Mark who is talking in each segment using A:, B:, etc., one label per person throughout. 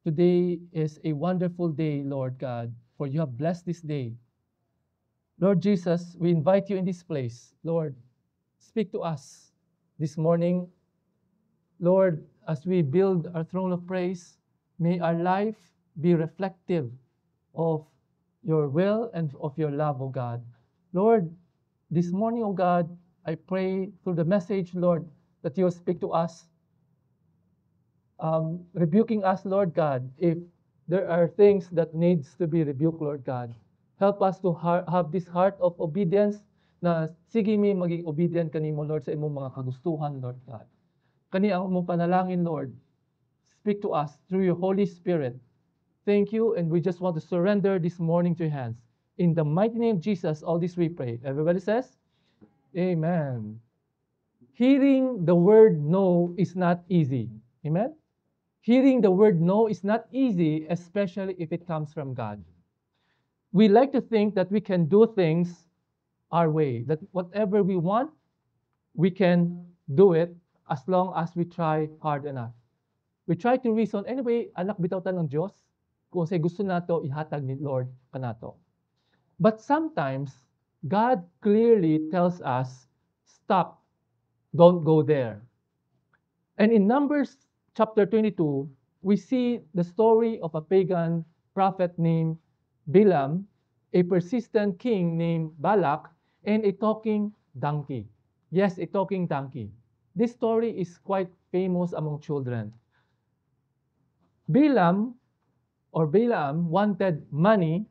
A: Today is a wonderful day, Lord God, for you have blessed this day. Lord Jesus, we invite you in this place. Lord, speak to us this morning. Lord, as we build our throne of praise, may our life be reflective of your will and of your love, O God. Lord, this morning, O God, I pray through the message, Lord, that you'll speak to us, rebuking us, Lord God, if there are things that needs to be rebuked, Lord God. Help us to have this heart of obedience na sige mi maging obedient kanimo, Lord, sa imong mga kagustuhan, Lord God. Kani ang mong panalangin, Lord. Speak to us through your Holy Spirit. Thank you, and we just want to surrender this morning to your hands. In the mighty name of Jesus, all this we pray. Everybody says, Amen. Hearing the word no is not easy. Amen? Hearing the word no is not easy, especially if it comes from God. We like to think that we can do things our way, that whatever we want, we can do it as long as we try hard enough. We try to reason, anyway, anak bitaw ta ng Diyos, kung say gusto nato, ihatag ni Lord kanato. But sometimes, God clearly tells us, stop, don't go there. And in Numbers chapter 22, we see the story of a pagan prophet named Balaam, a persistent king named Balak, and a talking donkey. Yes, a talking donkey. This story is quite famous among children. Balaam wanted money.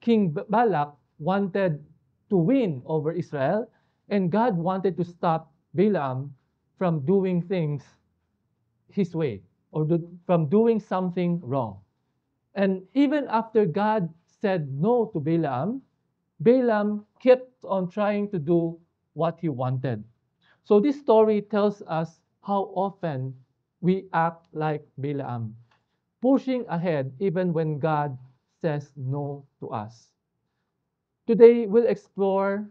A: King Balak wanted to win over Israel, and God wanted to stop Balaam from doing things his way or from doing something wrong. And even after God said no to Balaam, Balaam kept on trying to do what he wanted. So this story tells us how often we act like Balaam, pushing ahead even when God says no to us. Today, we'll explore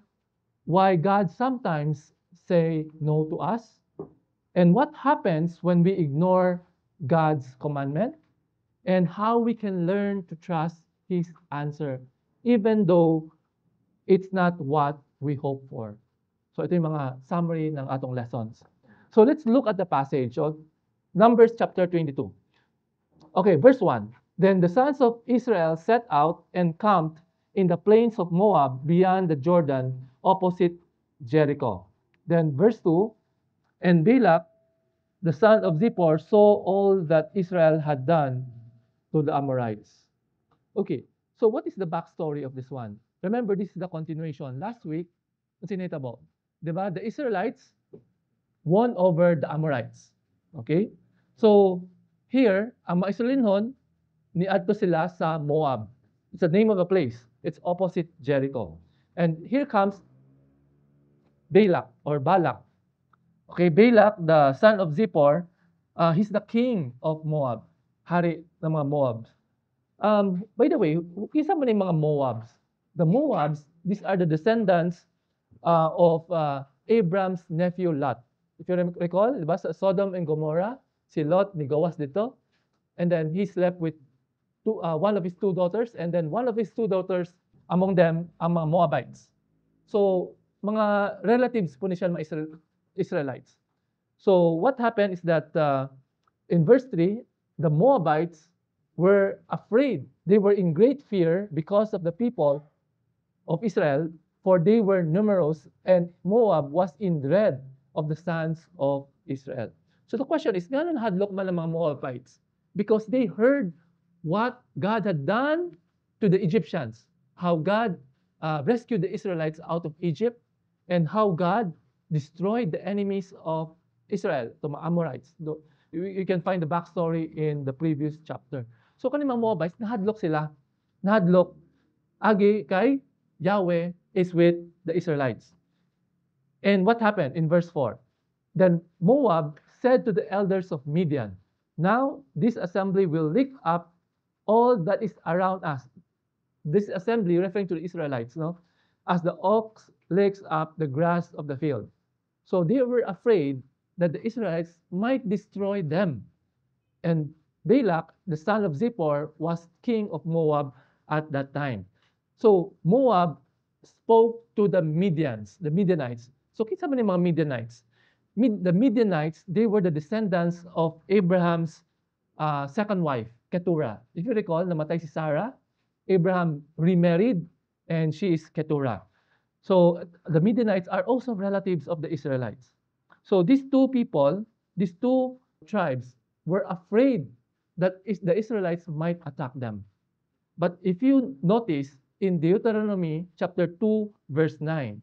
A: why God sometimes say no to us and what happens when we ignore God's commandment and how we can learn to trust His answer even though it's not what we hope for. So ito yung mga summary ng atong lessons. So let's look at the passage of Numbers chapter 22. Okay, verse 1. Then the sons of Israel set out and camped in the plains of Moab beyond the Jordan, opposite Jericho. Then verse 2. And Balak, the son of Zippor, saw all that Israel had done to the Amorites. Okay, so what is the backstory of this one? Remember, this is the continuation. Last week, sinitabo, diba? The Israelites won over the Amorites. Okay? So, here, ang mga Israelinhon, niadto sila sa Moab. It's the name of a place. It's opposite Jericho. And here comes Balak or Balak. Okay, Balak, the son of Zippor, he's the king of Moab. Hari ng mga Moabs. By the way, kisa man yung mga Moabs. The Moabs, these are the descendants of Abram's nephew Lot. If you recall, diba, sa Sodom and Gomorrah, si Lot nigawas dito. And then he slept with one of his two daughters, and then one of his two daughters, among them, ang mga Moabites. So, mga relatives po ni siya mga Israelites. So, what happened is that in verse 3, the Moabites were afraid. They were in great fear because of the people of Israel, for they were numerous, and Moab was in dread of the sons of Israel. So the question is, gano'n hadlok man ang mga Moabites? Because they heard what God had done to the Egyptians, how God rescued the Israelites out of Egypt, and how God destroyed the enemies of Israel, the Amorites. You can find the backstory in the previous chapter. So kaning mga Moabites, nahadlok sila. Nahadlok. Agi kay Yahweh is with the Israelites. And what happened in verse 4? Then Moab said to the elders of Midian, now this assembly will lick up all that is around us. This assembly, referring to the Israelites, no? As the ox licks up the grass of the field. So they were afraid that the Israelites might destroy them. And Balak, the son of Zippor, was king of Moab at that time. So Moab spoke to the Midianites. So kinsa man yung mga Midianites? The Midianites, they were the descendants of Abraham's second wife, Keturah. If you recall, namatay si Sarah, Abraham remarried, and she is Keturah. So the Midianites are also relatives of the Israelites. So these two people, these two tribes, were afraid that the Israelites might attack them. But if you notice in Deuteronomy chapter 2, verse 9,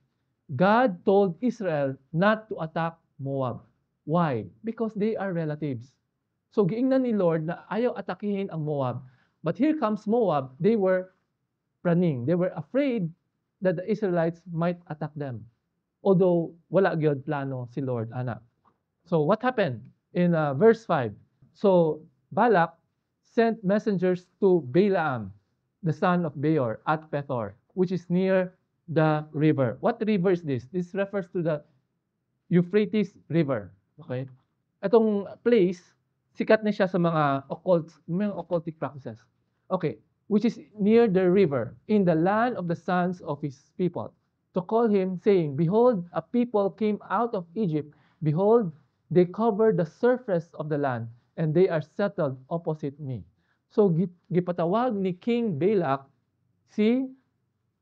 A: God told Israel not to attack Moab. Why? Because they are relatives. So giingnan ni Lord na ayaw atakihin ang Moab. But here comes Moab, they were running. They were afraid that the Israelites might attack them. Although wala gyud plano si Lord ana. So what happened in verse 5? So Balak sent messengers to Balaam, the son of Beor, at Pethor, which is near the river. What river is this? This refers to the Euphrates River. Okay? Itong place, sikat na siya sa mga occultic practices. Okay, which is near the river, in the land of the sons of his people, to call him, saying, Behold, a people came out of Egypt. Behold, they covered the surface of the land, and they are settled opposite me. So, gipatawag ni King Balak si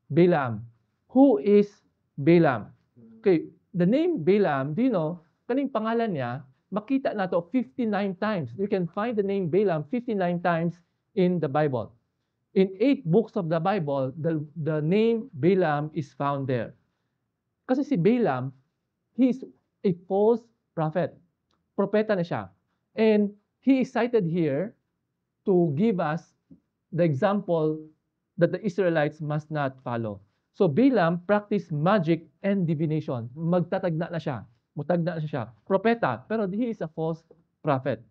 A: Balaam. Who is Balaam? Okay, the name Balaam, do you know, kaning pangalan niya, makita nato 59 times. You can find the name Balaam 59 times in the Bible. In 8 books of the Bible, the name Balaam is found there. Kasi si Balaam, he is a false prophet. Propeta na siya. And he is cited here to give us the example that the Israelites must not follow. So Balaam practiced magic and divination. Magtatagna na siya. Mutagna na siya. Propeta, pero he is a false prophet.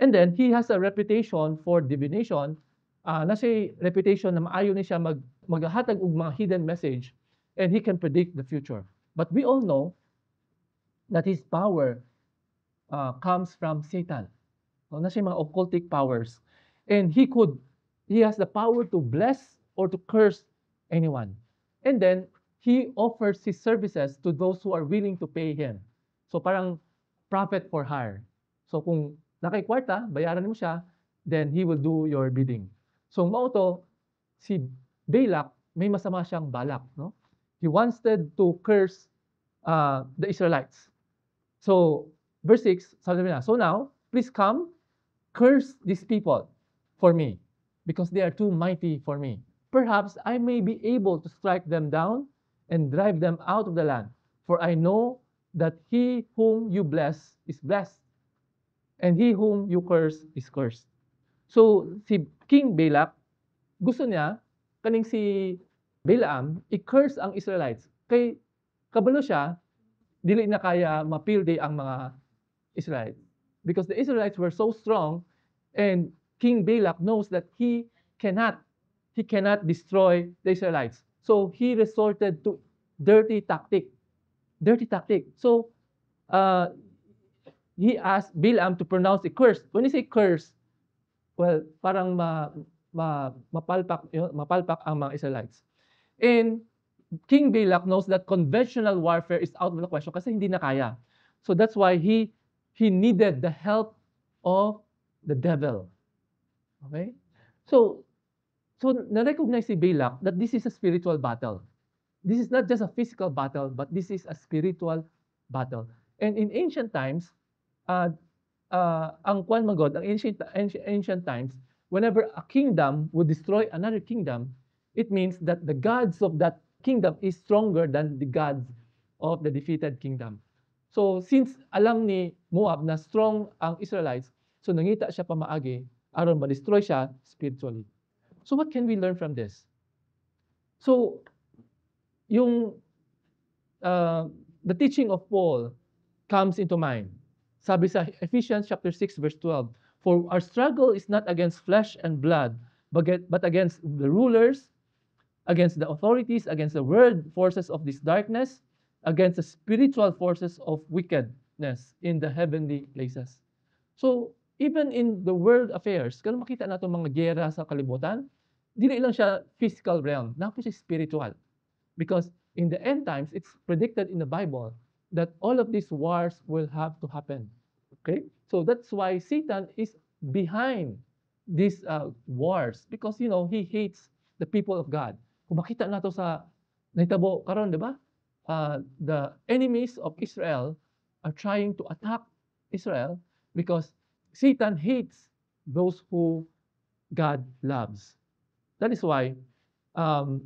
A: And then, he has a reputation for divination. Nasa reputation na maayo ni siya maghatag og mga hidden message, and he can predict the future. But we all know that his power comes from Satan. So, nasa mga occultic powers. And he has the power to bless or to curse anyone. And then, he offers his services to those who are willing to pay him. So parang prophet for hire. So kung nakay kwarta, bayaran mo siya, then he will do your bidding. So mao to, si Balak, may masama siyang balak. No? He wanted to curse the Israelites. So verse 6, sabi niya, so now, please come, curse these people for me, because they are too mighty for me. Perhaps I may be able to strike them down and drive them out of the land. For I know that he whom you bless is blessed, and he whom you curse is cursed. So, si King Balak, gusto niya, kaning si Balaam, i-curse ang Israelites. Kay kabalo siya, dili na kaya mapildi ang mga Israelites. Because the Israelites were so strong, and King Balak knows that he cannot destroy the Israelites. So he resorted to dirty tactic. So he asked Balaam to pronounce a curse. When you say curse, well, parang mapalpak ang mga Israelites. And King Balak knows that conventional warfare is out of the question kasi hindi na kaya. So that's why he needed the help of the devil. Okay? So na-recognize si Balak that this is a spiritual battle. This is not just a physical battle, but this is a spiritual battle. And in ancient times, ang kwan magod, ang ancient times, whenever a kingdom would destroy another kingdom, it means that the gods of that kingdom is stronger than the gods of the defeated kingdom. So since alam ni Moab na strong ang Israelites, so nangita siya pamaagi aron ma-destroy siya spiritually. So what can we learn from this? So yung the teaching of Paul comes into mind. Sabi sa Ephesians chapter 6 verse 12, for our struggle is not against flesh and blood, but against the rulers, against the authorities, against the world forces of this darkness, against the spiritual forces of wickedness in the heavenly places. So even in the world affairs, kung makita nato mga giyera sa kalibutan, dili lang siya physical realm, napo siya spiritual. Because in the end times, it's predicted in the Bible that all of these wars will have to happen. Okay? So that's why Satan is behind these wars because he hates the people of God. Kung makita nato sa nahitabo karon, di ba? The enemies of Israel are trying to attack Israel because Satan hates those who God loves. That is why um,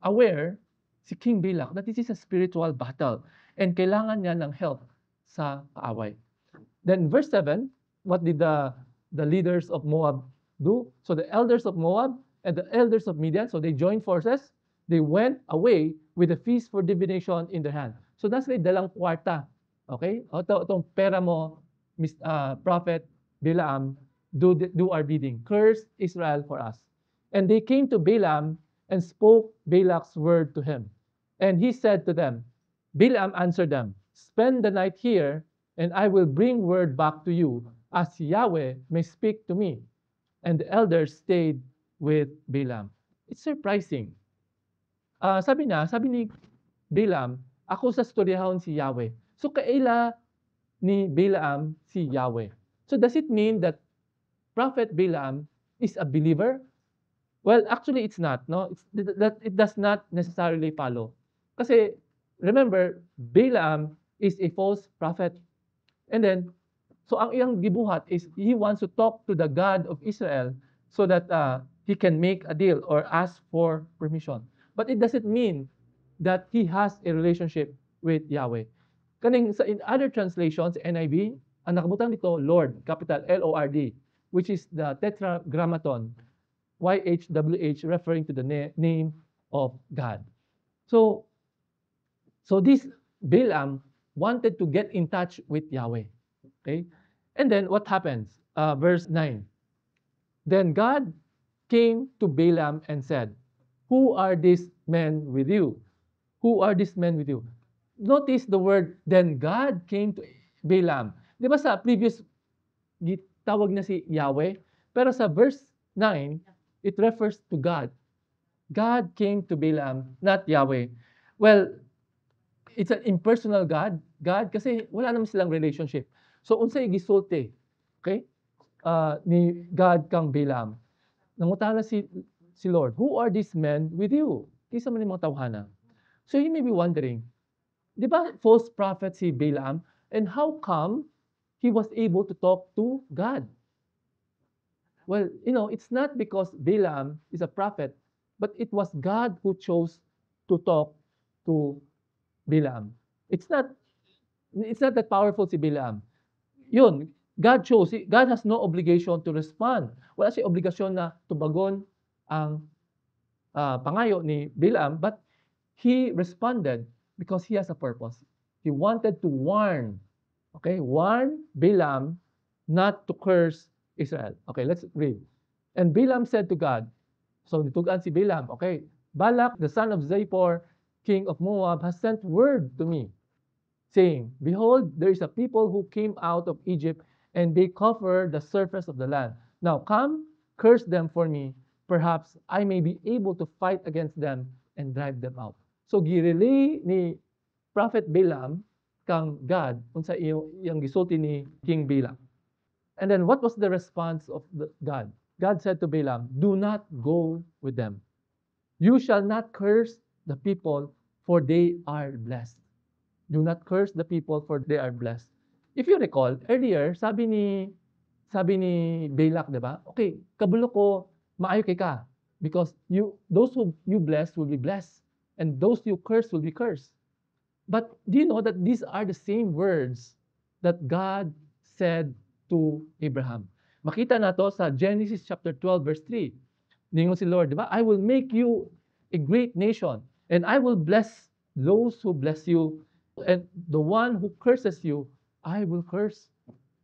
A: aware si King Balak that this is a spiritual battle and kailangan niya ng help sa kaaway. Then verse 7, what did the leaders of Moab do? So the elders of Moab and the elders of Midian, so they joined forces. They went away with a feast for divination in their hand. So that's like dalang kwarta. Okay? O itong pera mo, Prophet Balaam, do our bidding. Curse Israel for us. And they came to Balaam and spoke Balak's word to him. And he said to them, Balaam answered them, spend the night here, and I will bring word back to you, as Yahweh may speak to me. And the elders stayed with Balaam. It's surprising. Sabi ni Balaam, ako sa storyahon si Yahweh. So kaila ni Balaam si Yahweh. So does it mean that Prophet Balaam is a believer? Well, actually it's not, no? It does not necessarily follow. Kasi remember, Balaam is a false prophet. And then, so ang iyang gibuhat is he wants to talk to the God of Israel so that he can make a deal or ask for permission. But it doesn't mean that he has a relationship with Yahweh. In other translations, NIV, ang nakabutang dito, Lord, capital L-O-R-D, which is the Tetragrammaton, YHWH, referring to the name of God. So this Balaam wanted to get in touch with Yahweh. Okay? And then what happens? Verse 9. Then God came to Balaam and said, who are these men with you? Who are these men with you? Notice the word, then God came to Balaam. Di ba sa previous, tawag na si Yahweh? Pero sa verse 9, it refers to God. God came to Balaam, not Yahweh. Well, it's an impersonal God kasi wala naman silang relationship. So unsay gisulti, okay? Ni God kang Balaam. Nangutana si Lord, who are these men with you? Kisa man mga tawhana. So you may be wondering, di ba false prophet si Balaam? And how come he was able to talk to God? Well, it's not because Balaam is a prophet, but it was God who chose to talk to Balaam. It's not that powerful si Balaam. Yun, God chose. God has no obligation to respond. Wala siya obligasyon na tubagon ang pangayo ni Balaam, but he responded because he has a purpose. He wanted to warn Balaam not to curse Israel. Okay, let's read. And Balaam said to God, so nitugan si Balaam, okay, Balak, the son of Zippor, king of Moab, has sent word to me, saying, behold, there is a people who came out of Egypt, and they cover the surface of the land. Now come, curse them for me, perhaps I may be able to fight against them and drive them out. So girelay ni Prophet Balaam kang God unsa iyang gisulti ni King Balaam. And then what was the response of God? God said to Balaam, do not go with them. You shall not curse the people, for they are blessed. Do not curse the people, for they are blessed. If you recall, earlier, sabi ni Balak, di ba? Okay, kabulo ko, maayo kay ka. Because those who you bless will be blessed, and those you curse will be cursed. But do you know that these are the same words that God said to Abraham? Makita na to sa Genesis chapter 12, verse 3. Ningon si Lord, di ba? I will make you a great nation, and I will bless those who bless you, and the one who curses you, I will curse.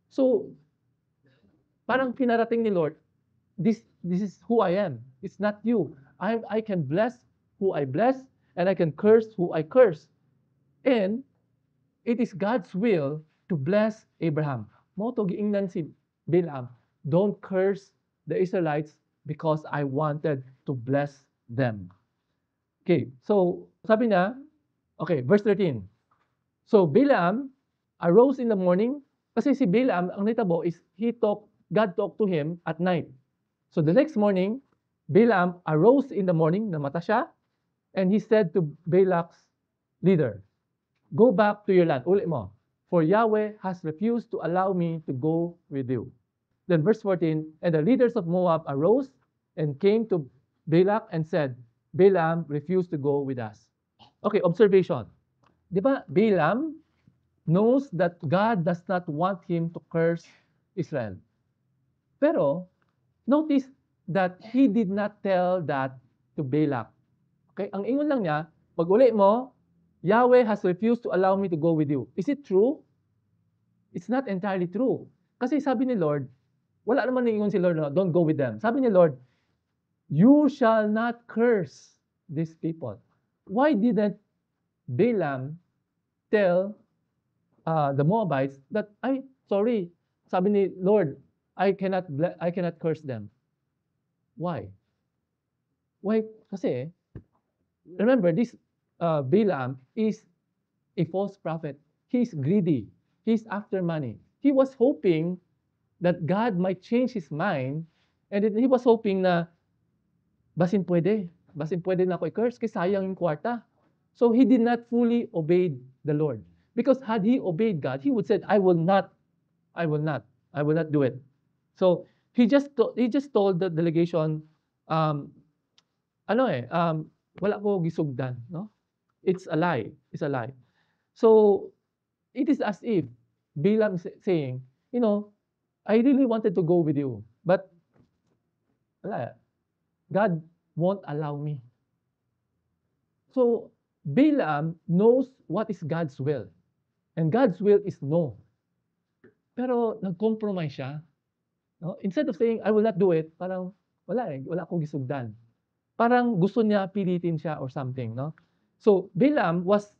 A: So, parang pinarating ni Lord, this is who I am. It's not you. I can bless who I bless, and I can curse who I curse. And it is God's will to bless Abraham. Mo to giingnan si Balaam, don't curse the Israelites because I wanted to bless them. Okay, so sabi niya, okay, verse 13. So Balaam arose in the morning, kasi si Balaam, ang nitabo is God talked to him at night. So the next morning, Balaam arose in the morning, namata siya, and he said to Balak's leader, go back to your land, ulit mo, for Yahweh has refused to allow me to go with you. Then verse 14, and the leaders of Moab arose and came to Balak and said, Balaam refused to go with us. Okay, observation. Di ba, Balaam knows that God does not want him to curse Israel. Pero, notice that he did not tell that to Balak. Okay, ang ingon lang niya, pag uli mo, Yahweh has refused to allow me to go with you. Is it true? It's not entirely true. Kasi sabi ni Lord, wala naman ningon si Lord, no, don't go with them. Sabi ni Lord, you shall not curse these people. Why didn't Balaam tell the Moabites that, sorry, sabi ni Lord, I cannot curse them. Why? Why? Kasi, remember, this Balaam is a false prophet. He's greedy. He's after money. He was hoping that God might change his mind, and he was hoping na, basin pwede na ako i-curse, kasi sayang yung kwarta. So he did not fully obey the Lord. Because had he obeyed God, he would said, I will not do it. So he just told the delegation, wala ko gisugdan, no? It's a lie. So it is as if Balaam is saying, I really wanted to go with you, but wala, God won't allow me. So Balaam knows what is God's will. And God's will is no. Pero nag-compromise siya. No? Instead of saying, I will not do it, parang wala akong gisugdan. Parang gusto niya pilitin siya or something. No? So Balaam was,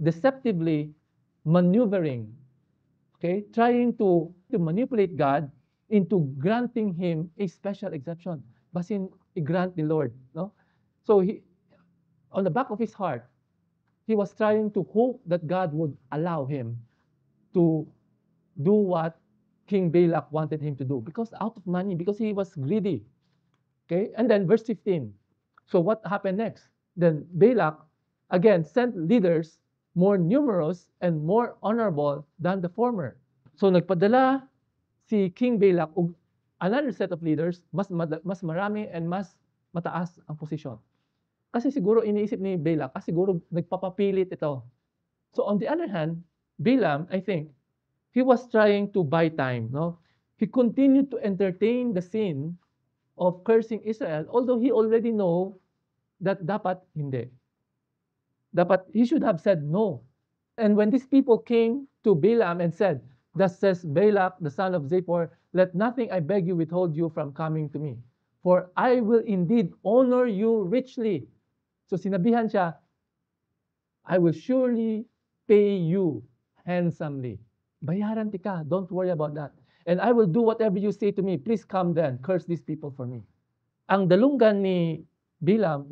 A: deceptively maneuvering, okay, trying to manipulate God into granting him a special exception. Basin i-grant ni Lord. No? So on the back of his heart, he was trying to hope that God would allow him to do what King Balak wanted him to do, because out of money, because he was greedy. Okay, and then verse 15. So what happened next? Then Balak again sent leaders more numerous and more honorable than the former. So nagpadala si King Balak og another set of leaders, mas marami and mas mataas ang posisyon. Kasi siguro iniisip ni Balak, siguro nagpapapilit ito. So on the other hand, Balaam, I think, he was trying to buy time. No? He continued to entertain the sin of cursing Israel, although he already know that dapat hindi. Dapat, he should have said no. And when these people came to Balaam and said, thus says Balak, the son of Zippor, let nothing, I beg you, withhold you from coming to me. For I will indeed honor you richly. So sinabihan siya, I will surely pay you handsomely. Bayaran tika, don't worry about that. And I will do whatever you say to me. Please come then, curse these people for me. Ang dalunggan ni Balaam,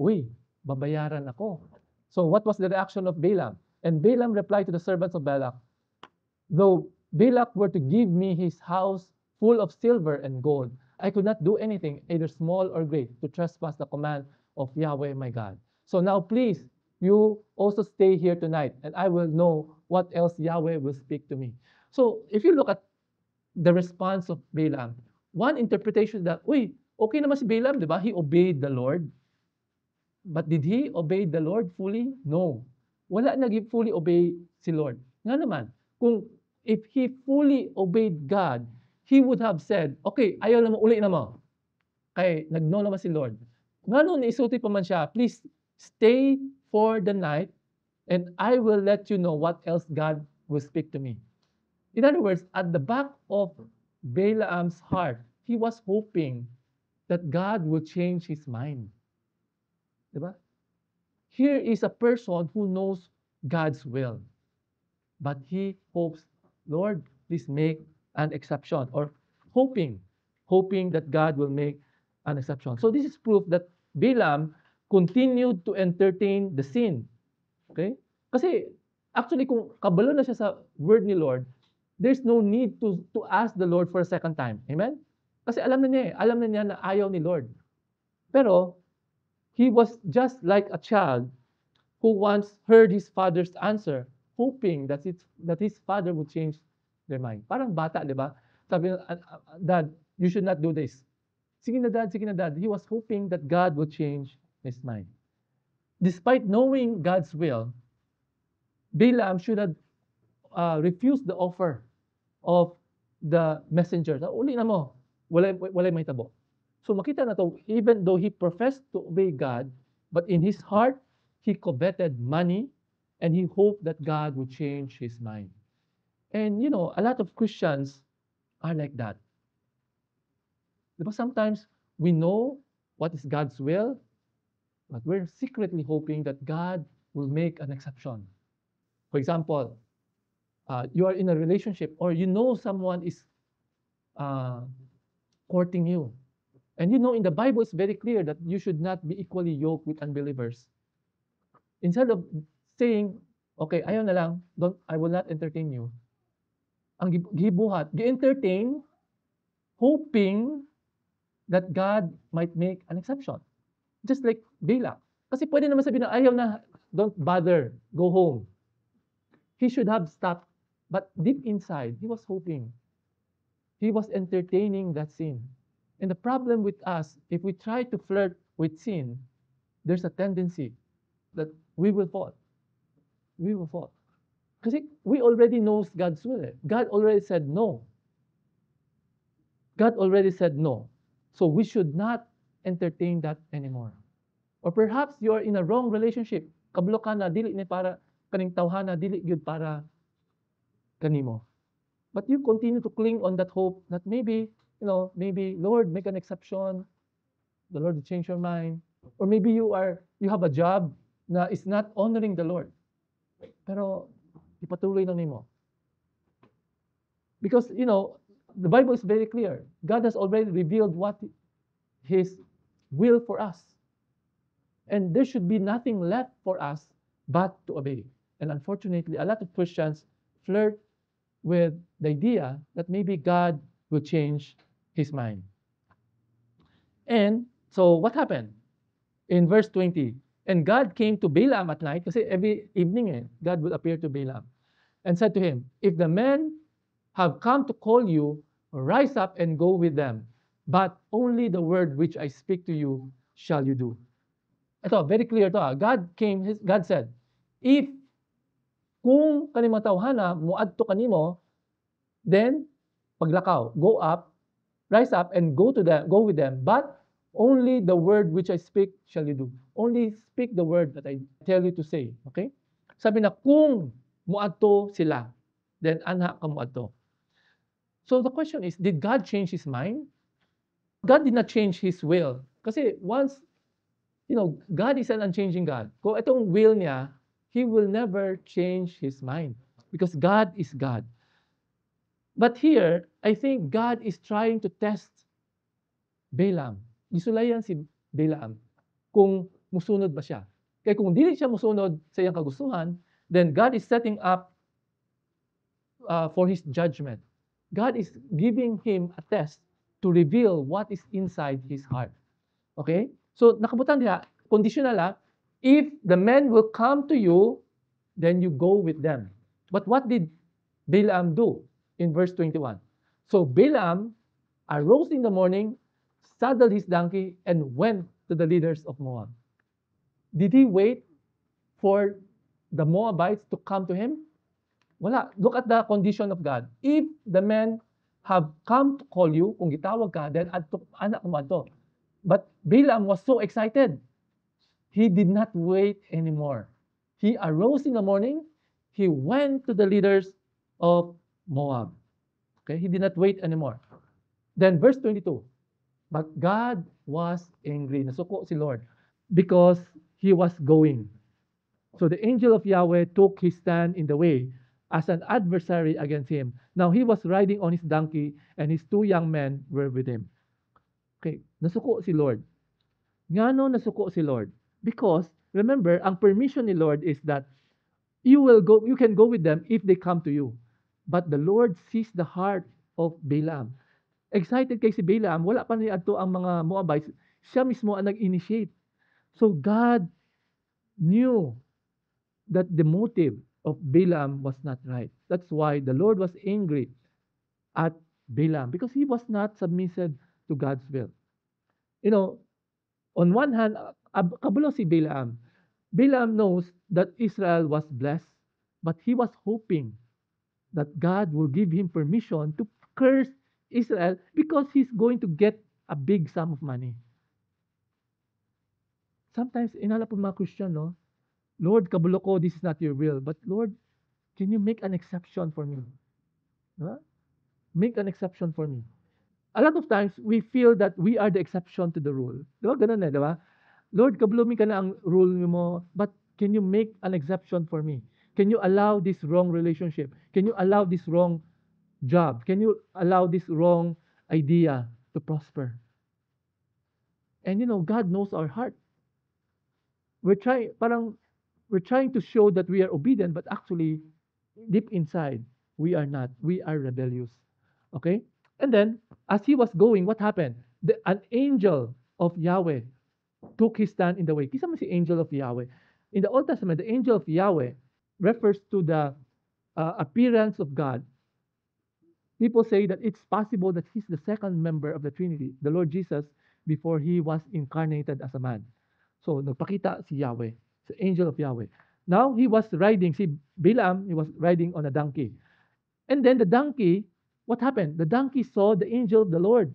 A: babayaran ako. So what was the reaction of Balaam? And Balaam replied to the servants of Balak, though Balak were to give me his house full of silver and gold, I could not do anything, either small or great, to trespass the command of Yahweh my God. So now please, you also stay here tonight, and I will know what else Yahweh will speak to me. So if you look at the response of Balaam, one interpretation is that, okay naman si Balaam, di ba? He obeyed the Lord. But did he obey the Lord fully? No. Wala fully obey si Lord. Nga naman, if he fully obeyed God, he would have said, okay, ayaw naman, uli naman. Kay nag-no naman si Lord. Nga nun, isuti pa man siya, please stay for the night, and I will let you know what else God will speak to me. In other words, at the back of Balaam's heart, he was hoping that God will change his mind. Diba? Here is a person who knows God's will, but he hopes, Lord, please make an exception, or hoping that God will make an exception. So this is proof that Balaam continued to entertain the sin. Okay? Kasi actually kung kabalo na siya sa word ni Lord, there's no need to ask the Lord for a second time. Amen? Kasi alam na niya alam na niya na ayaw ni Lord. Pero he was just like a child who once heard his father's answer, hoping that his father would change their mind. Parang bata, di ba? Sabi niya, Dad, you should not do this. Sige na, Dad, sige na, Dad. He was hoping that God would change his mind. Despite knowing God's will, Balaam should have refused the offer of the messenger. Uli na mo, walay may tabo. So makita na to, even though he professed to obey God, but in his heart, he coveted money and he hoped that God would change his mind. And a lot of Christians are like that. Because sometimes we know what is God's will, but we're secretly hoping that God will make an exception. For example, you are in a relationship or someone is courting you. And in the Bible, it's very clear that you should not be equally yoked with unbelievers. Instead of saying, okay, ayaw na lang, I will not entertain you. Ang gibuhat, gi-entertain, hoping that God might make an exception. Just like Balaam. Kasi pwede naman sabihin na ayaw na, don't bother, go home. He should have stopped. But deep inside, he was hoping. He was entertaining that sin. And the problem with us, if we try to flirt with sin, there's a tendency that we will fall. We will fall. Because we already know God's will. God already said no. God already said no. So we should not entertain that anymore. Or perhaps you're in a wrong relationship. Kablo ka na, dili ni para kaning tawhana, dili gyud para kanimo. But you continue to cling on that hope that maybe Lord, make an exception. The Lord will change your mind. Or maybe you have a job na is not honoring the Lord. Pero ipatuloy lang nimo. Because, the Bible is very clear. God has already revealed what His will for us. And there should be nothing left for us but to obey. And unfortunately, a lot of Christians flirt with the idea that maybe God will change His mind. And so what happened? In verse 20, and God came to Balaam at night, kasi every evening God would appear to Balaam, and said to him, if the men have come to call you, rise up and go with them, but only the word which I speak to you shall you do. Ito, very clear to. God said, if kung kanimo tawhana muadto kanimo, then paglakaw, go up, rise up and go with them, but only the word which I speak shall you do. Only speak the word that I tell you to say. Okay? Sabi na kung muadto sila, then anha ka muadto. So the question is, did God change His mind? God did not change His will. Kasi once, God is an unchanging God. Kung itong will niya, He will never change His mind. Because God is God. But here, I think God is trying to test Balaam. Gisulayan si Balaam kung musunod ba siya. Kaya kung dili siya musunod sa iyang kagustuhan, then God is setting up for His judgment. God is giving him a test to reveal what is inside his heart. Okay? So, nakabutan diha, conditional if the men will come to you, then you go with them. But what did Balaam do in verse 21? So, Balaam arose in the morning, saddled his donkey, and went to the leaders of Moab. Did he wait for the Moabites to come to him? Wala. Look at the condition of God. If the men have come to call you, kung gitawag ka, then anak mo ato. But Balaam was so excited. He did not wait anymore. He arose in the morning. He went to the leaders of Moab. Okay? He did not wait anymore. Then verse 22. But God was angry. Nasuko si Lord because he was going. So the angel of Yahweh took his stand in the way as an adversary against him. Now he was riding on his donkey, and his two young men were with him. Okay, nasuko si Lord. Ngano nasuko si Lord? Because remember, ang permission ni Lord is that you can go with them if they come to you. But the Lord sees the heart of Balaam. Excited kay si Balaam, wala pa niya adto ang mga Moabites, siya mismo ang nag-initiate. So God knew that the motive of Balaam was not right. That's why the Lord was angry at Balaam because he was not submissive to God's will. You know, on one hand, kabulo si Balaam. Balaam knows that Israel was blessed, but he was hoping that God will give him permission to curse Israel because he's going to get a big sum of money. Sometimes, inala po mga Christian, no? Lord, kabulo ko, this is not your will. But Lord, can you make an exception for me? Diba? Make an exception for me. A lot of times, we feel that we are the exception to the rule. Diba? Ganun eh, diba? Lord, kabulumi ka na ang rule mo, but can you make an exception for me? Can you allow this wrong relationship? Can you allow this wrong job? Can you allow this wrong idea to prosper? And you know, God knows our heart. We're trying to show that we are obedient, but actually, deep inside, we are not. We are rebellious. Okay? And then, as he was going, what happened? An angel of Yahweh took his stand in the way. Kisa man si angel of Yahweh. In the Old Testament, the angel of Yahweh refers to the appearance of God. People say that it's possible that he's the second member of the Trinity, the Lord Jesus, before he was incarnated as a man. So, nagpakita si Yahweh, the angel of Yahweh. Now, he was riding, si Balaam, he was riding on a donkey. And then the donkey, what happened? The donkey saw the angel of the Lord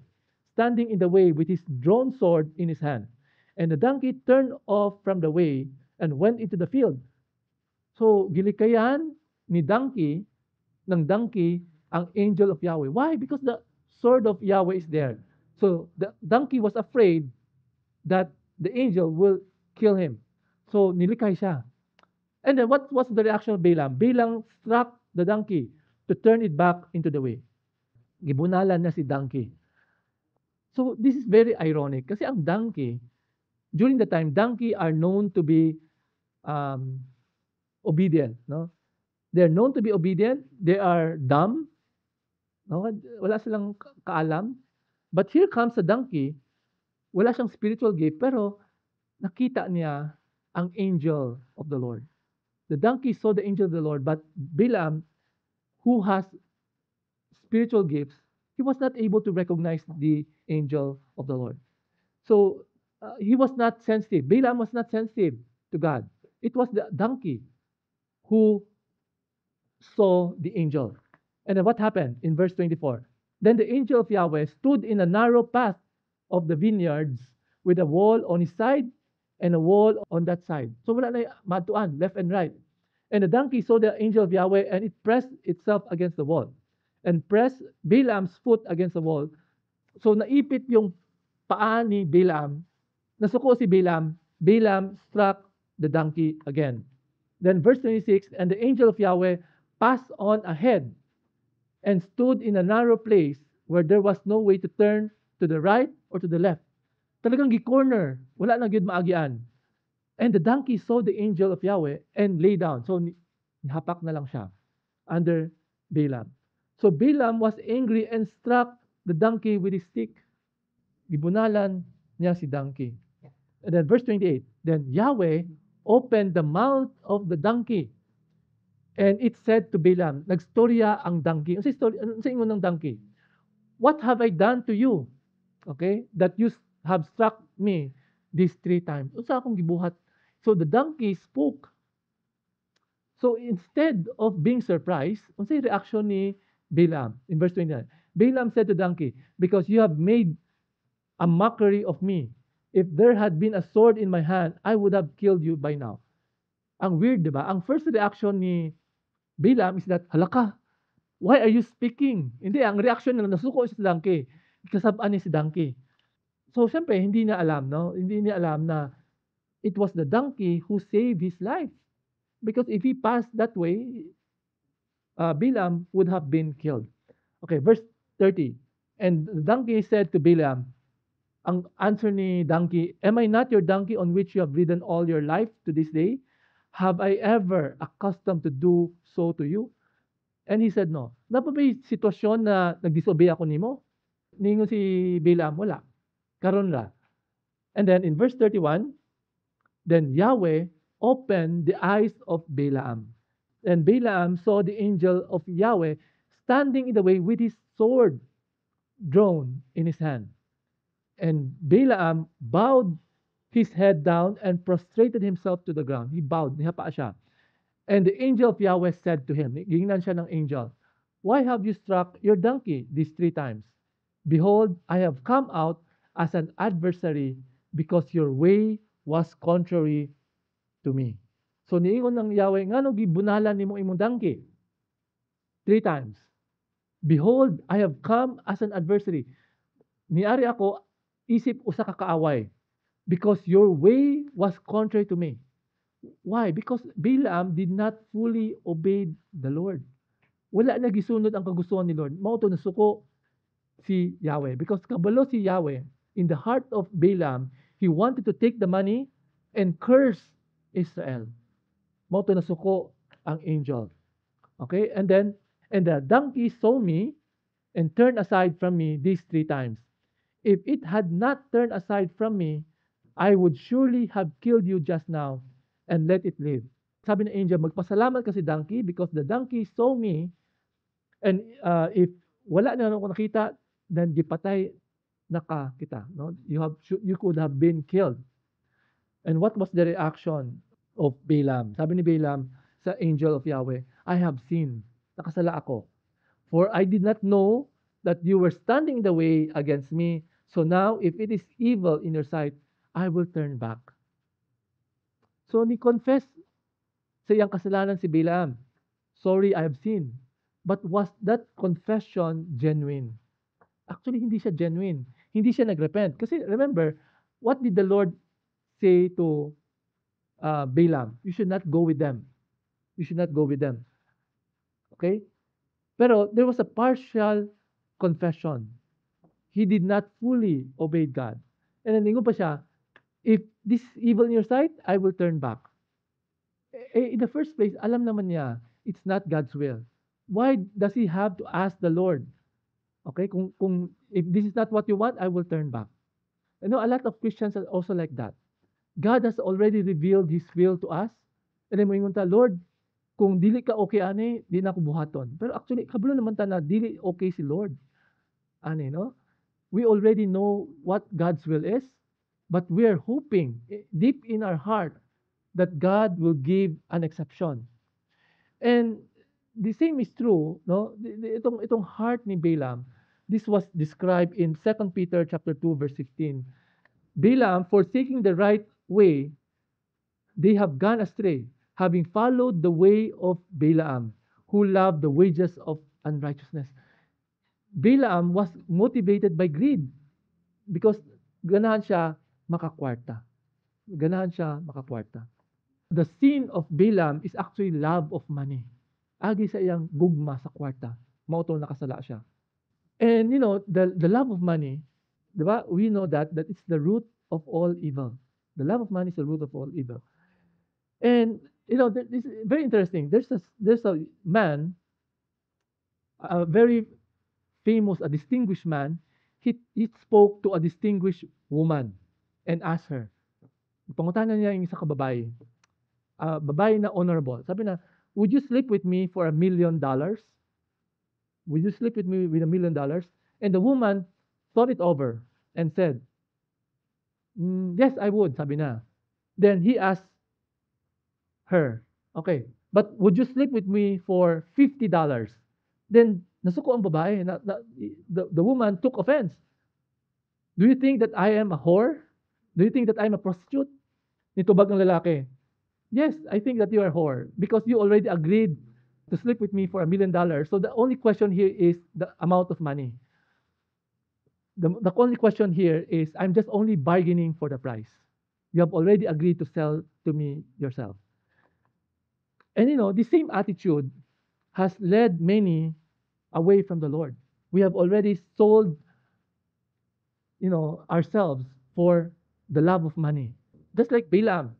A: standing in the way with his drawn sword in his hand. And the donkey turned off from the way and went into the field. So, gilikayan ng donkey, ang angel of Yahweh. Why? Because the sword of Yahweh is there. So, the donkey was afraid that the angel will kill him. So, nilikay siya. And then, what was the reaction of Balaam? Balaam struck the donkey to turn it back into the way. Gibunalan na si donkey. So, this is very ironic kasi ang donkey, during the time, donkey are known to be obedient. No? They're known to be obedient. They are dumb. No? Wala silang kaalam. But here comes a donkey. Wala siyang spiritual gift, pero nakita niya ang angel of the Lord. The donkey saw the angel of the Lord, but Balaam, who has spiritual gifts, he was not able to recognize the angel of the Lord. So he was not sensitive. Balaam was not sensitive to God. It was the donkey who saw the angel. And then what happened in verse 24? Then the angel of Yahweh stood in a narrow path of the vineyards with a wall on his side and a wall on that side. So wala na matuan, left and right. And the donkey saw the angel of Yahweh and it pressed itself against the wall and pressed Balaam's foot against the wall. So naipit yung paa ni Balaam. Nasuko si Balaam. Balaam struck the donkey again. Then verse 26, and the angel of Yahweh passed on ahead and stood in a narrow place where there was no way to turn to the right or to the left. Talagang gi-corner. Wala na gyud maagian. And the donkey saw the angel of Yahweh and lay down. So, nihapak na lang siya under Balaam. So, Balaam was angry and struck the donkey with his stick. Gibunalan niya si donkey. And then verse 28, then Yahweh opened the mouth of the donkey. And it said to Balaam, nagstorya ang donkey. Ano sa ingon ng donkey? What have I done to you? Okay? That you have struck me these 3 times. Unsa akong gibuhat? So the donkey spoke. So instead of being surprised, unsay reaction ni Balaam in verse 29? Balaam said to the donkey, because you have made a mockery of me. If there had been a sword in my hand, I would have killed you by now. Ang weird, di ba? Ang first reaction ni Balaam is that, halaka, why are you speaking? Hindi, ang reaction na nasuko si donkey. Kasabaan ni si donkey. So, syempre, hindi niya alam, no? Hindi niya alam na it was the donkey who saved his life. Because if he passed that way, Balaam would have been killed. Okay, verse 30. And the donkey said to Balaam, ang answer ni donkey, am I not your donkey on which you have ridden all your life to this day? Have I ever accustomed to do so to you? And he said, no. Napa ba yung sitwasyon na nag-disobey ako nimo? Ningon si Balaam, wala. Karon ra. And then in verse 31, then Yahweh opened the eyes of Balaam. And Balaam saw the angel of Yahweh standing in the way with his sword drawn in his hand. And Balaam bowed his head down and prostrated himself to the ground. He bowed, nihapa siya. And the angel of Yahweh said to him, gingnan siya ng angel, why have you struck your donkey these 3 times? Behold, I have come out as an adversary because your way was contrary to me. So niingon ng Yahweh, ngano gibunalan nimo imong donkey? 3 times. Behold, I have come as an adversary. Niari ako, isip usa ka kaaway. Because your way was contrary to me. Why? Because Balaam did not fully obey the Lord. Wala na gisunod ang kagustuhan ni Lord. Mao to nasuko si Yahweh. Because kabalo si Yahweh, in the heart of Balaam, he wanted to take the money and curse Israel. Mao to nasuko ang angel. Okay? And the donkey saw me and turned aside from me these 3 times. If it had not turned aside from me, I would surely have killed you just now and let it live. Sabi ng angel, magpasalamat kasi donkey because the donkey saw me and if wala na ako nakita, then gipatay naka kita. No? You could have been killed. And what was the reaction of Balaam? Sabi ni Balaam sa angel of Yahweh, I have sinned. Nakasala ako. For I did not know that you were standing in the way against me. So now, if it is evil in your sight, I will turn back. So, ni-confess sa iyang kasalanan si Balaam. Sorry, I have sinned. But was that confession genuine? Actually, hindi siya genuine. Hindi siya nag-repent. Kasi remember, what did the Lord say to Balaam? You should not go with them. You should not go with them. Okay? Pero there was a partial confession. He did not fully obey God. And then pa siya, if this is evil in your sight, I will turn back. In the first place, alam naman niya, it's not God's will. Why does he have to ask the Lord? Okay, kung if this is not what you want, I will turn back. You know, a lot of Christians are also like that. God has already revealed His will to us. And then moingon ta, Lord, kung dili ka okay ani, di na ako buhaton. Pero actually, kabalo naman ta na dili okay si Lord. Ani, no? We already know what God's will is, but we are hoping deep in our heart that God will give an exception. And the same is true, no? Itong heart ni Balaam, this was described in 2 Peter chapter 2 verse 15. Balaam, forsaking the right way, they have gone astray, having followed the way of Balaam, who loved the wages of unrighteousness. Balaam was motivated by greed because ganahan siya makakwarta. Ganahan siya makakwarta. The sin of Balaam is actually love of money. Agi sa iyang gugma sa kwarta. Mao to nakasala siya. And you know, the love of money, diba? We know that it's the root of all evil. The love of money is the root of all evil. And you know, this is very interesting. There's a man, a very famous, a distinguished man. He spoke to a distinguished woman and asked her. Pangutanan niya yung isa kababae. Babae na honorable. Sabi na, would you sleep with me for $1 million? Would you sleep with me with $1 million? And the woman thought it over and said, yes, I would, sabi na. Then he asked her, okay, but would you sleep with me for $50? Then nasuko ang babae. The woman took offense. Do you think that I am a whore? Do you think that I'm a prostitute? Nitubag ng lalaki. Yes, I think that you are a whore because you already agreed to sleep with me for $1 million. So the only question here is the amount of money. The only question here is I'm just only bargaining for the price. You have already agreed to sell to me yourself. And you know, the same attitude has led many away from the Lord. We have already sold, ourselves for the love of money. Just like Balaam,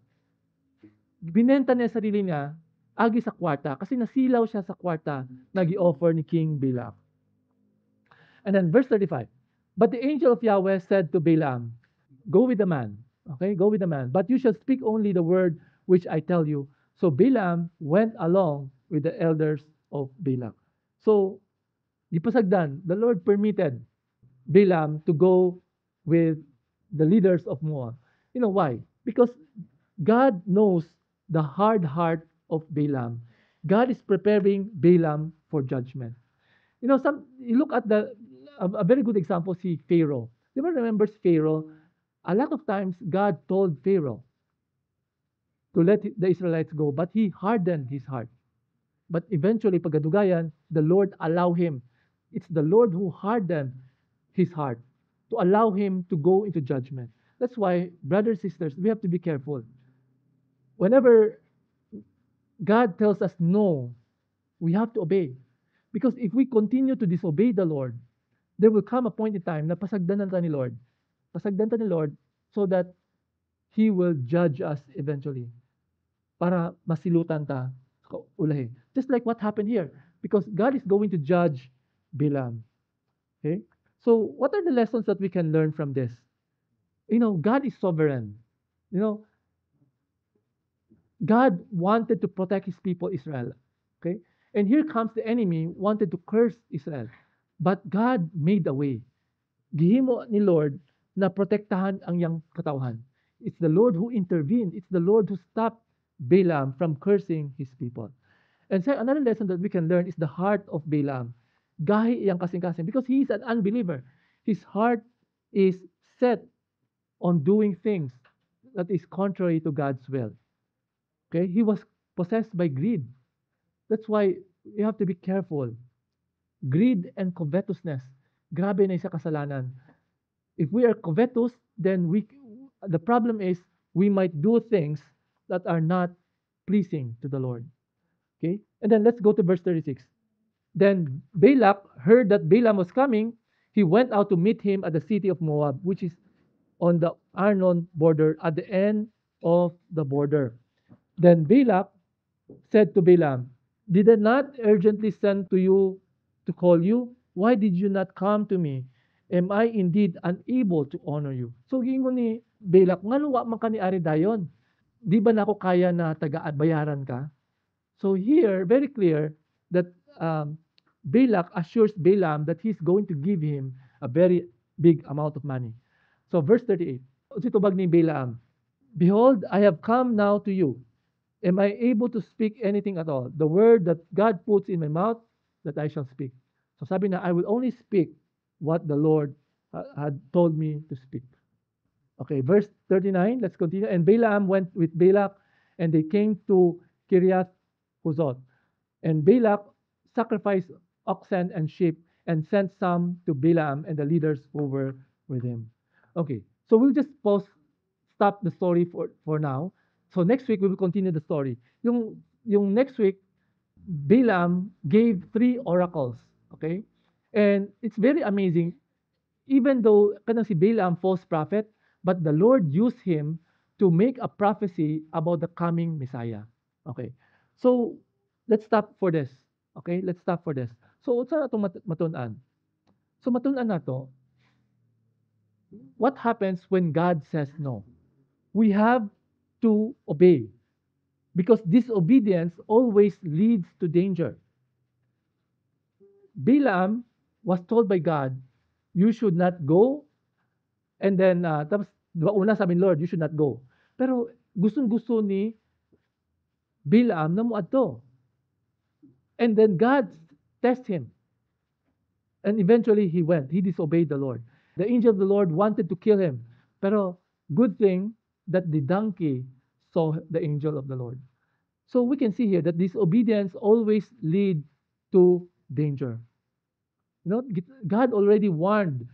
A: binenta niya sarili niya agi sa kwarta kasi nasilaw siya sa kwarta na gi-offer ni King Balak. And then verse 35. But the angel of Yahweh said to Balaam, go with the man. Okay, go with the man. But you shall speak only the word which I tell you. So Balaam went along with the elders of Balak. So, di pasagdan, the Lord permitted Balaam to go with the leaders of Moab. You know why? Because God knows the hard heart of Balaam. God is preparing Balaam for judgment. You look at a very good example, see Pharaoh. Do you remember Pharaoh? A lot of times God told Pharaoh to let the Israelites go, but he hardened his heart. But eventually, pagkadugayan, the Lord allow him. It's the Lord who hardened his heart to allow him to go into judgment. That's why, brothers and sisters, we have to be careful. Whenever God tells us no, we have to obey. Because if we continue to disobey the Lord, there will come a point in time na pasagdanan ta ni Lord. Pasagdan ta ni Lord so that He will judge us eventually. Para masilutan ta sa ulahi. Just like what happened here. Because God is going to judge Balaam. Okay? So, what are the lessons that we can learn from this? God is sovereign. You know, God wanted to protect his people Israel. Okay? And here comes the enemy wanted to curse Israel. But God made a way. Gihimo ni Lord na protektahan ang yang katawhan. It's the Lord who intervened. It's the Lord who stopped Balaam from cursing his people. And so another lesson that we can learn is the heart of Balaam. Gahi iyang kasing-kasing because he is an unbeliever. His heart is set on doing things that is contrary to God's will. Okay? He was possessed by greed. That's why you have to be careful. Greed and covetousness. Grabe na isa kasalanan. If we are covetous, then the problem is we might do things that are not pleasing to the Lord. Okay? And then let's go to verse 36. Then Balak heard that Balaam was coming. He went out to meet him at the city of Moab, which is on the Arnon border, at the end of the border. Then Balak said to Balaam, did I not urgently send to you to call you? Why did you not come to me? Am I indeed unable to honor you? So gingon ni Balak, ngano wa man ka ni ari dayon? Di ba nako kaya na taga-bayaran ka? So here, very clear that Balak assures Balaam that he's going to give him a very big amount of money. So verse 38, tubag ni Balaam, behold, I have come now to you. Am I able to speak anything at all? The word that God puts in my mouth, that I shall speak. So sabi na, I will only speak what the Lord had told me to speak. Okay, verse 39, let's continue. And Balaam went with Balak, and they came to Kiriath Huzoth. And Balak sacrificed oxen and sheep, and sent some to Balaam and the leaders who were with him. Okay, so we'll just stop the story for now. So next week we will continue the story. Yung next week, Balaam gave 3 oracles. Okay, and it's very amazing. Even though kanang si Balaam false prophet, but the Lord used him to make a prophecy about the coming Messiah. Okay, so let's stop for this. Okay, let's stop for this. So unsa na itong matun-an? So matun-an na to, what happens when God says no? We have to obey because disobedience always leads to danger. Balaam was told by God, you should not go. And then, tapos, diba, una sabi ni Lord, you should not go. Pero gustong-gusto ni Balaam na muadto. And then God tested him. And eventually he went. He disobeyed the Lord. The angel of the Lord wanted to kill him. Pero good thing that the donkey saw the angel of the Lord. So we can see here that disobedience always leads to danger. God already warned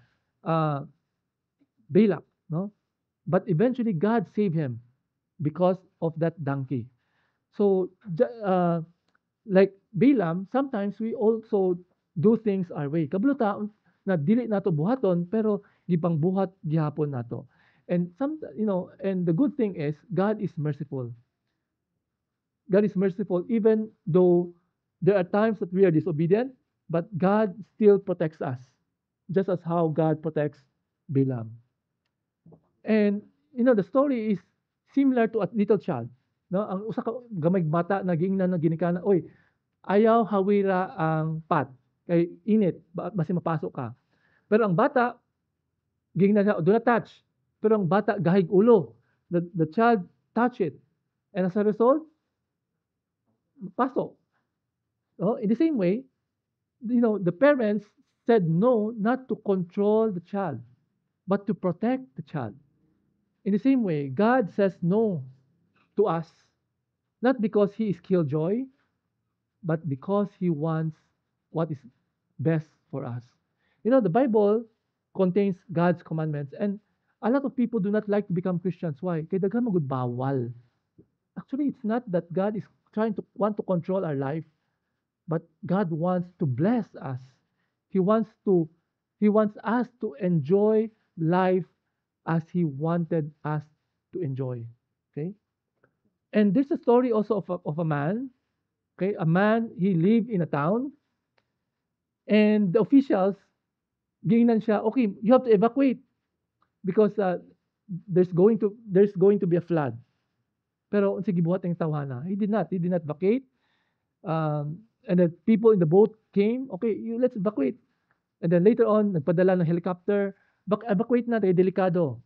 A: Balak, no? But eventually God saved him because of that donkey. So like Balaam, sometimes we also do things our way. Kabalo taon na dili nato buhaton pero gipang buhat gihapon nato. And and the good thing is God is merciful. God is merciful even though there are times that we are disobedient, but God still protects us, just as how God protects Balaam. And the story is similar to a little child. No, ang usa ka gamay bata nagingnan na ginikana, oy, ayaw hawira ang pat kay init basi mapasok ka. Pero ang bata gingnan siya, do not touch. Pero ang bata gahig ulo. The child touch it. And as a result, pasok. Oh, in the same way, the parents said no, not to control the child, but to protect the child. In the same way, God says no to us, not because He is killjoy, but because He wants what is best for us. The Bible contains God's commandments, and a lot of people do not like to become Christians. Why? Kaya daghan magud bawal. Actually, it's not that God is trying to want to control our life, but God wants to bless us. He wants to He wants us to enjoy life as He wanted us to enjoy. Okay? And there's a story also of a man. Okay, a man, he lived in a town, and the officials gingnan siya, okay, you have to evacuate because there's going to be a flood. Pero sige buhat ang tawhana. He did not vacate. And then people in the boat came, okay, let's evacuate. And then later on, nagpadala ng helicopter, evacuate na, kaya delikado.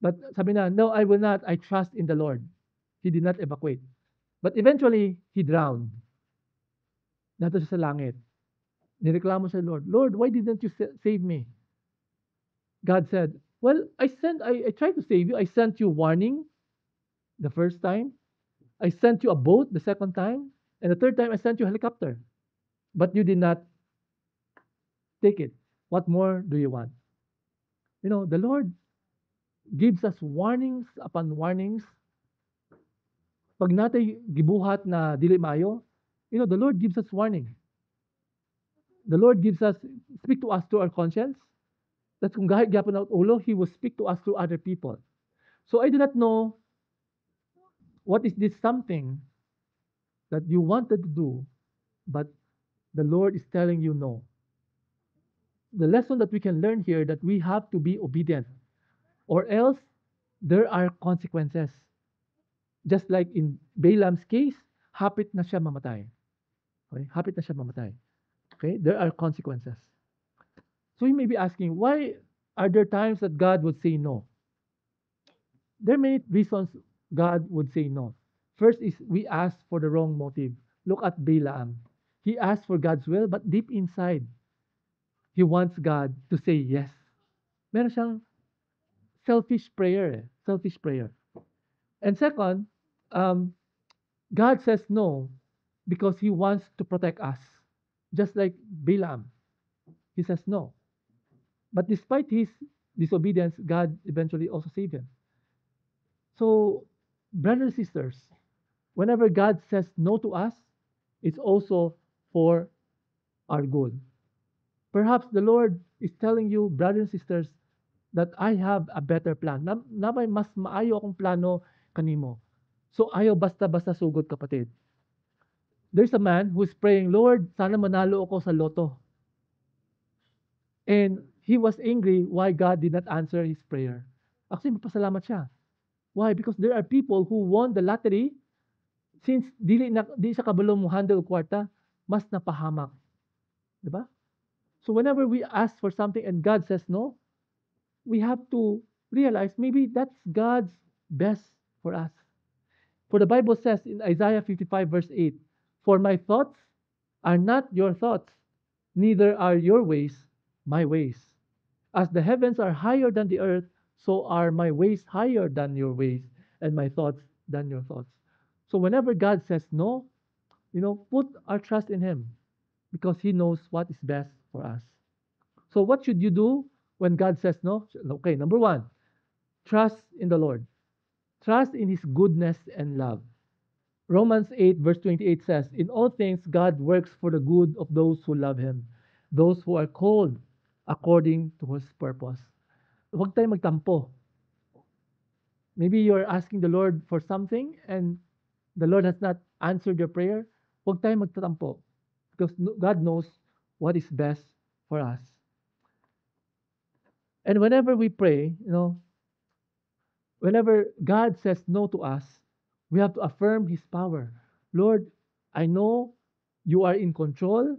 A: But sabi na, no, I will not. I trust in the Lord. He did not evacuate. But eventually, he drowned. Nato siya sa langit. Nireklamo sa Lord, Lord, why didn't you save me? God said, well, I tried to save you. I sent you warning the first time. I sent you a boat the second time. And the third time, I sent you a helicopter. But you did not take it. What more do you want? The Lord gives us warnings upon warnings. Pag natay gibuhat na dili maayo, the Lord gives us warning. The Lord speak to us through our conscience. That's kung gahit gyapon na ulo, He will speak to us through other people. So I do not know what is this something that you wanted to do, but the Lord is telling you no. The lesson that we can learn here that we have to be obedient, or else there are consequences. Just like in Balaam's case, hapit na siya mamatay. Okay? Hapit na siya mamatay. Okay? There are consequences. So you may be asking, why are there times that God would say no? There are many reasons God would say no. First is we ask for the wrong motive. Look at Balaam. He asked for God's will, but deep inside, he wants God to say yes. Meron siyang selfish prayer. Selfish prayer. And second, God says no because He wants to protect us. Just like Balaam. He says no. But despite his disobedience, God eventually also saved him. So, brothers and sisters, whenever God says no to us, it's also for our good. Perhaps the Lord is telling you, brothers and sisters, that I have a better plan. Na may mas maayo akong plano kanimo. So ayaw basta-basta sugod, kapatid. There's a man who's praying, Lord, sana manalo ako sa loto. And he was angry why God did not answer his prayer. Actually, magpasalamat siya. Why? Because there are people who won the lottery, since di siya kabalo mo handle kwarta, mas napahamak. Diba? So whenever we ask for something and God says no, we have to realize maybe that's God's best for us. For the Bible says in Isaiah 55 verse 8, for my thoughts are not your thoughts, neither are your ways my ways. As the heavens are higher than the earth, so are my ways higher than your ways, and my thoughts than your thoughts. So whenever God says no, put our trust in Him because He knows what is best for us. So what should you do when God says no? Okay, number one, trust in the Lord. Trust in His goodness and love. Romans 8, verse 28 says, "In all things, God works for the good of those who love Him, those who are called according to His purpose." Huwag tayo magtampo. Maybe you're asking the Lord for something and the Lord has not answered your prayer. Huwag tayo magtatampo because God knows what is best for us. And whenever we pray, whenever God says no to us, we have to affirm His power. Lord, I know you are in control.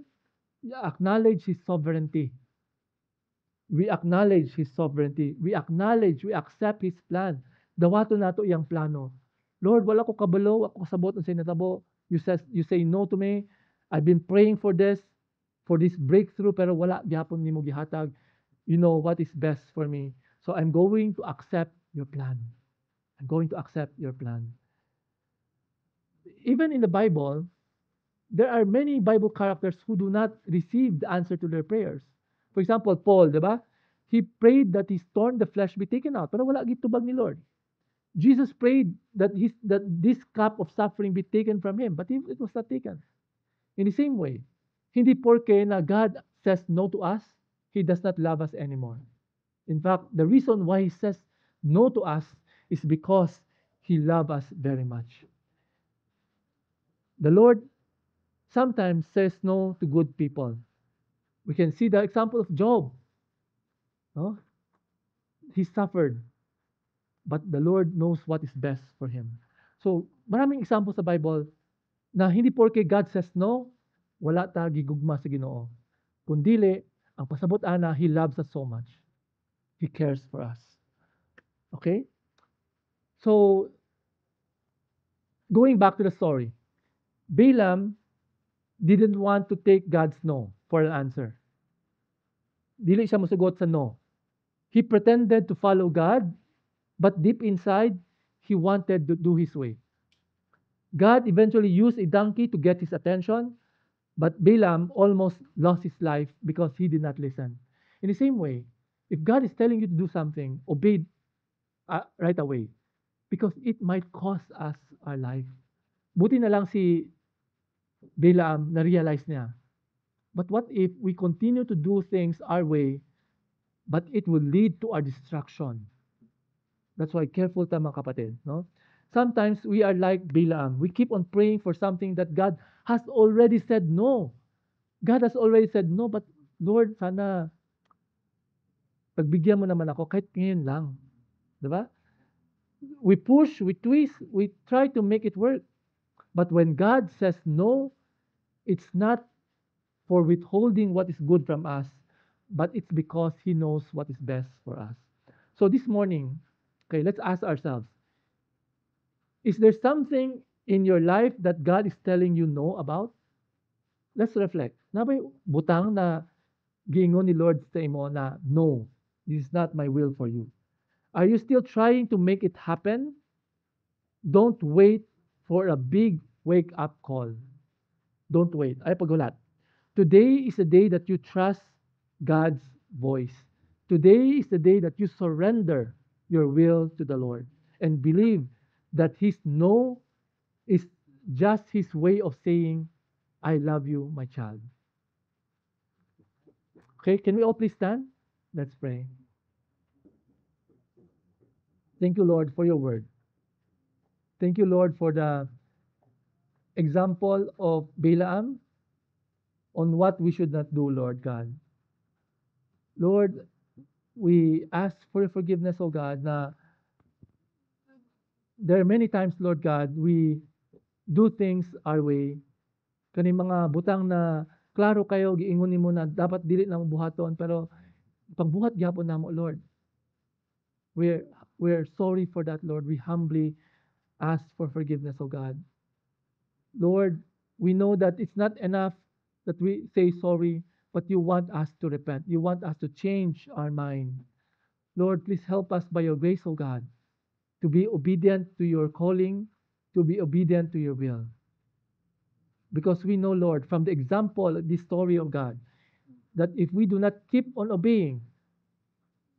A: Acknowledge His sovereignty. We acknowledge His sovereignty. We accept His plan. Dawato nato iyang plano. Lord, wala ko kabalo, ako kasabot ang sinatabo. You say no to me. I've been praying for this breakthrough, pero wala gyapon nimo gihatag. You know what is best for me. So I'm going to accept your plan. I'm going to accept your plan. Even in the Bible, there are many Bible characters who do not receive the answer to their prayers. For example, Paul, di ba? He prayed that his thorn, the flesh, be taken out, pero wala gitubag ni Lord. Jesus prayed that this cup of suffering be taken from him, but it was not taken. In the same way, hindi porke na God says no to us, He does not love us anymore. In fact, the reason why He says no to us is because He loves us very much. The Lord sometimes says no to good people. We can see the example of Job. No? He suffered, but the Lord knows what is best for him. So, maraming example sa Bible na hindi porke God says no, wala ta gigugma sa Ginoo. Kundili, ang pasabot ana, He loves us so much. He cares for us. Okay? So, going back to the story, Balaam didn't want to take God's no for an answer. Dili siya musugot sa no. He pretended to follow God, but deep inside, he wanted to do his way. God eventually used a donkey to get his attention, but Balaam almost lost his life because he did not listen. In the same way, if God is telling you to do something, obey right away because it might cost us our life. Buti na lang si Balaam na-realize niya. But what if we continue to do things our way, but it will lead to our destruction? That's why careful tayo mga kapatid. No? Sometimes we are like Balaam. We keep on praying for something that God has already said no. God has already said no, but Lord, sana pagbigyan mo naman ako kahit ngayon lang. Diba? We push, we twist, we try to make it work. But when God says no, it's not for withholding what is good from us, but it's because He knows what is best for us. So this morning, okay, let's ask ourselves, is there something in your life that God is telling you no about? Let's reflect. Na ba'y butang na giingon ni Lord sa imo na no, this is not my will for you? Are you still trying to make it happen? Don't wait for a big wake-up call. Don't wait. Ay paghulat. Today is the day that you trust God's voice. Today is the day that you surrender your will to the Lord and believe that His no is just His way of saying, I love you, my child. Okay, can we all please stand? Let's pray. Thank you, Lord, for your word. Thank you, Lord, for the example of Balaam on what we should not do, Lord God. Lord, we ask for your forgiveness, O God, na there are many times, Lord God, we do things our way. Kani mga butang na klaro kayo, giingon nimo na dapat dili na buhaton, pero pagbuhat gyapon namo, Lord. We're sorry for that, Lord. We humbly ask for forgiveness, O God. Lord, we know that it's not enough that we say sorry, but you want us to repent. You want us to change our mind. Lord, please help us by your grace, O God, to be obedient to your calling, to be obedient to your will. Because we know, Lord, from the example of this story of God, that if we do not keep on obeying,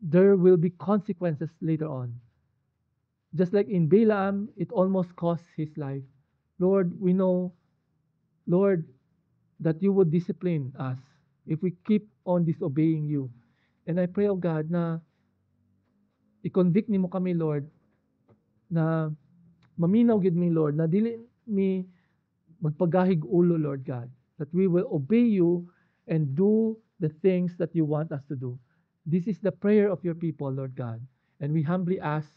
A: there will be consequences later on. Just like in Balaam, it almost cost his life. Lord, we know, Lord, that you would discipline us if we keep on disobeying you. And I pray, O God, na i-convict nimo kami, Lord, na maminaw gid mi, Lord, na dili mi magpagahig ulo, Lord God, that we will obey you and do the things that you want us to do. This is the prayer of your people, Lord God. And we humbly ask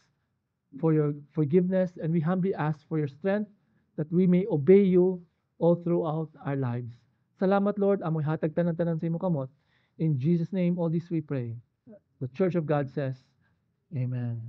A: for your forgiveness and we humbly ask for your strength that we may obey you all throughout our lives. Salamat, Lord. Amoy hatag tanan-tanan sa imo kamot. In Jesus' name, all this we pray. The Church of God says, Amen.